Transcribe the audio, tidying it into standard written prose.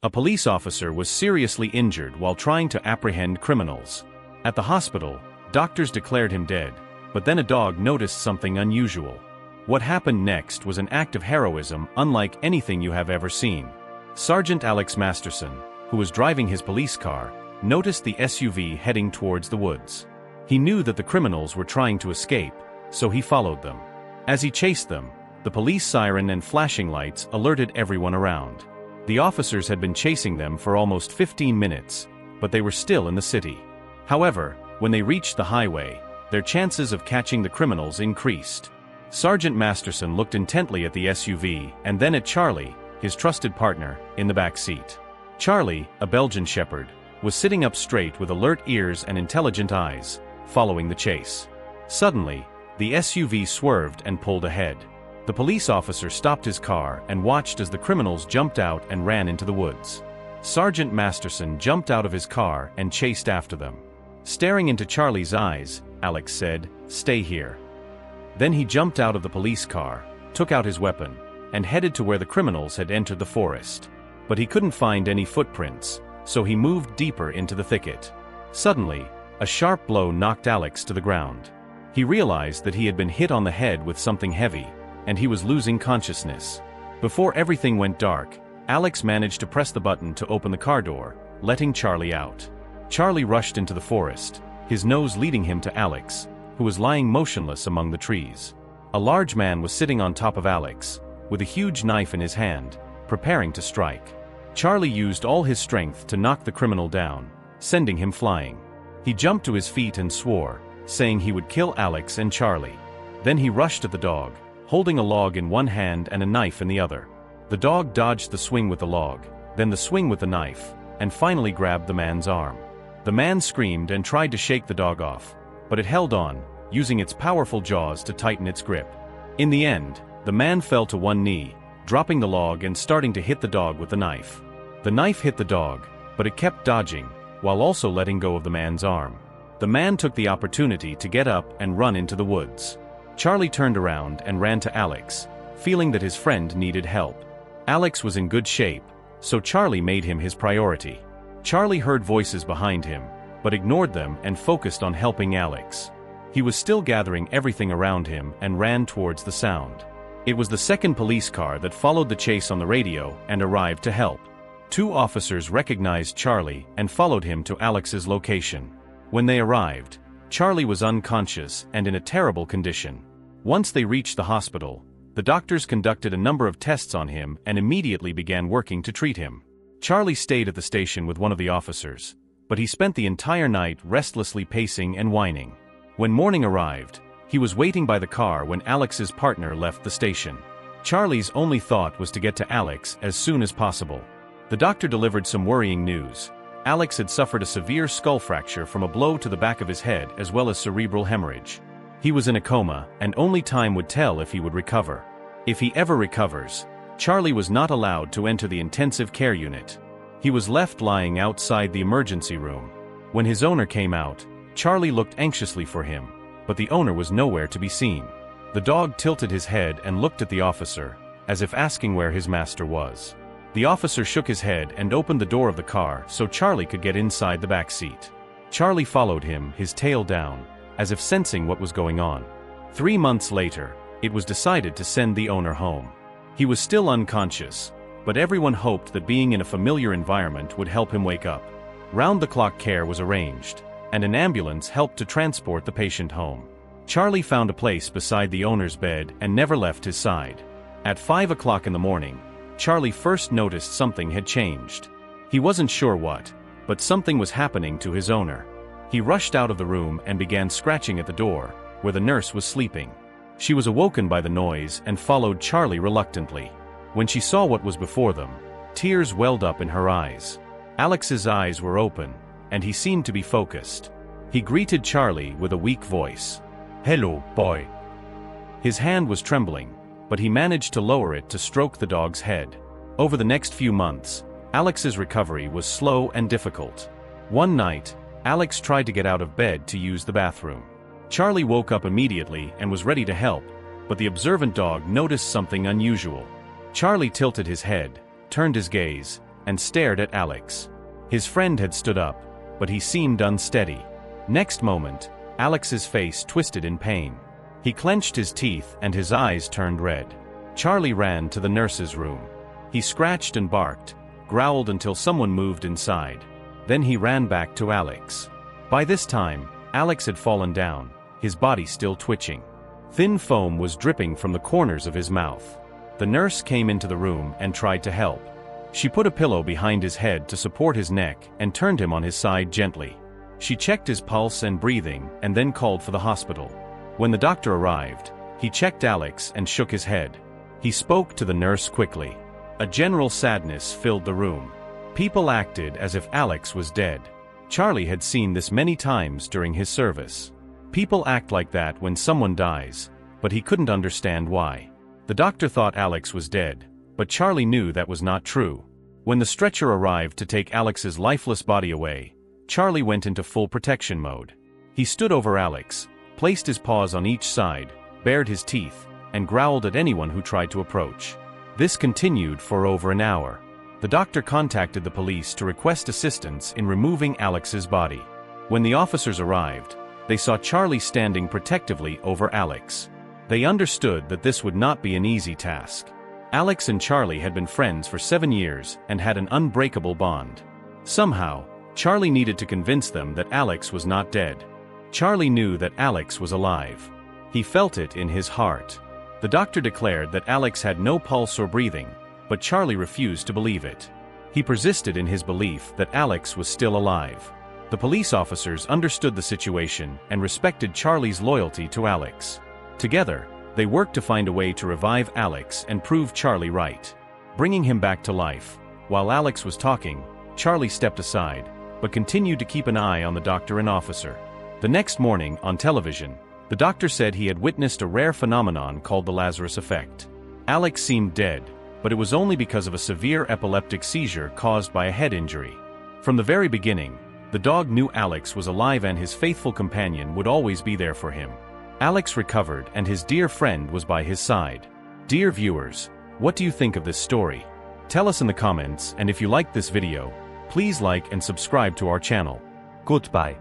A police officer was seriously injured while trying to apprehend criminals. At the hospital, doctors declared him dead, but then a dog noticed something unusual. What happened next was an act of heroism unlike anything you have ever seen. Sergeant Alex Masterson, who was driving his police car, noticed the SUV heading towards the woods. He knew that the criminals were trying to escape, so he followed them. As he chased them, the police siren and flashing lights alerted everyone around. The officers had been chasing them for almost 15 minutes, but they were still in the city. However, when they reached the highway, their chances of catching the criminals increased. Sergeant Masterson looked intently at the SUV and then at Charlie, his trusted partner, in the back seat. Charlie, a Belgian shepherd, was sitting up straight with alert ears and intelligent eyes, following the chase. Suddenly, the SUV swerved and pulled ahead. The police officer stopped his car and watched as the criminals jumped out and ran into the woods. Sergeant Masterson jumped out of his car and chased after them. Staring into Charlie's eyes, Alex said, "Stay here." Then he jumped out of the police car, took out his weapon, and headed to where the criminals had entered the forest. But he couldn't find any footprints, so he moved deeper into the thicket. Suddenly, a sharp blow knocked Alex to the ground. He realized that he had been hit on the head with something heavy, and he was losing consciousness. Before everything went dark, Alex managed to press the button to open the car door, letting Charlie out. Charlie rushed into the forest, his nose leading him to Alex, who was lying motionless among the trees. A large man was sitting on top of Alex, with a huge knife in his hand, preparing to strike. Charlie used all his strength to knock the criminal down, sending him flying. He jumped to his feet and swore, saying he would kill Alex and Charlie. Then he rushed at the dog, holding a log in one hand and a knife in the other. The dog dodged the swing with the log, then the swing with the knife, and finally grabbed the man's arm. The man screamed and tried to shake the dog off, but it held on, using its powerful jaws to tighten its grip. In the end, the man fell to one knee, dropping the log and starting to hit the dog with the knife. The knife hit the dog, but it kept dodging, while also letting go of the man's arm. The man took the opportunity to get up and run into the woods. Charlie turned around and ran to Alex, feeling that his friend needed help. Alex was in good shape, so Charlie made him his priority. Charlie heard voices behind him, but ignored them and focused on helping Alex. He was still gathering everything around him and ran towards the sound. It was the second police car that followed the chase on the radio and arrived to help. 2 officers recognized Charlie and followed him to Alex's location. When they arrived, Charlie was unconscious and in a terrible condition. Once they reached the hospital, the doctors conducted a number of tests on him and immediately began working to treat him. Charlie stayed at the station with one of the officers, but he spent the entire night restlessly pacing and whining. When morning arrived, he was waiting by the car when Alex's partner left the station. Charlie's only thought was to get to Alex as soon as possible. The doctor delivered some worrying news. Alex had suffered a severe skull fracture from a blow to the back of his head as well as cerebral hemorrhage. He was in a coma, and only time would tell if he would recover. If he ever recovers, Charlie was not allowed to enter the intensive care unit. He was left lying outside the emergency room. When his owner came out, Charlie looked anxiously for him, but the owner was nowhere to be seen. The dog tilted his head and looked at the officer, as if asking where his master was. The officer shook his head and opened the door of the car so Charlie could get inside the back seat. Charlie followed him, his tail down, as if sensing what was going on. 3 months later, it was decided to send the owner home. He was still unconscious, but everyone hoped that being in a familiar environment would help him wake up. Round-the-clock care was arranged, and an ambulance helped to transport the patient home. Charlie found a place beside the owner's bed and never left his side. At 5 o'clock in the morning, Charlie first noticed something had changed. He wasn't sure what, but something was happening to his owner. He rushed out of the room and began scratching at the door, where the nurse was sleeping. She was awoken by the noise and followed Charlie reluctantly. When she saw what was before them, tears welled up in her eyes. Alex's eyes were open, and he seemed to be focused. He greeted Charlie with a weak voice. "Hello, boy." His hand was trembling, but he managed to lower it to stroke the dog's head. Over the next few months, Alex's recovery was slow and difficult. One night, Alex tried to get out of bed to use the bathroom. Charlie woke up immediately and was ready to help, but the observant dog noticed something unusual. Charlie tilted his head, turned his gaze, and stared at Alex. His friend had stood up, but he seemed unsteady. Next moment, Alex's face twisted in pain. He clenched his teeth and his eyes turned red. Charlie ran to the nurse's room. He scratched and barked, growled until someone moved inside. Then he ran back to Alex. By this time, Alex had fallen down, his body still twitching. Thin foam was dripping from the corners of his mouth. The nurse came into the room and tried to help. She put a pillow behind his head to support his neck and turned him on his side gently. She checked his pulse and breathing and then called for the hospital. When the doctor arrived, he checked Alex and shook his head. He spoke to the nurse quickly. A general sadness filled the room. People acted as if Alex was dead. Charlie had seen this many times during his service. People act like that when someone dies, but he couldn't understand why. The doctor thought Alex was dead, but Charlie knew that was not true. When the stretcher arrived to take Alex's lifeless body away, Charlie went into full protection mode. He stood over Alex, placed his paws on each side, bared his teeth, and growled at anyone who tried to approach. This continued for over an hour. The doctor contacted the police to request assistance in removing Alex's body. When the officers arrived, they saw Charlie standing protectively over Alex. They understood that this would not be an easy task. Alex and Charlie had been friends for 7 years and had an unbreakable bond. Somehow, Charlie needed to convince them that Alex was not dead. Charlie knew that Alex was alive. He felt it in his heart. The doctor declared that Alex had no pulse or breathing, but Charlie refused to believe it. He persisted in his belief that Alex was still alive. The police officers understood the situation and respected Charlie's loyalty to Alex. Together, they worked to find a way to revive Alex and prove Charlie right, bringing him back to life. While Alex was talking, Charlie stepped aside, but continued to keep an eye on the doctor and officer. The next morning, on television, the doctor said he had witnessed a rare phenomenon called the Lazarus effect. Alex seemed dead, but it was only because of a severe epileptic seizure caused by a head injury. From the very beginning, the dog knew Alex was alive and his faithful companion would always be there for him. Alex recovered and his dear friend was by his side. Dear viewers, what do you think of this story? Tell us in the comments, and if you liked this video, please like and subscribe to our channel. Goodbye.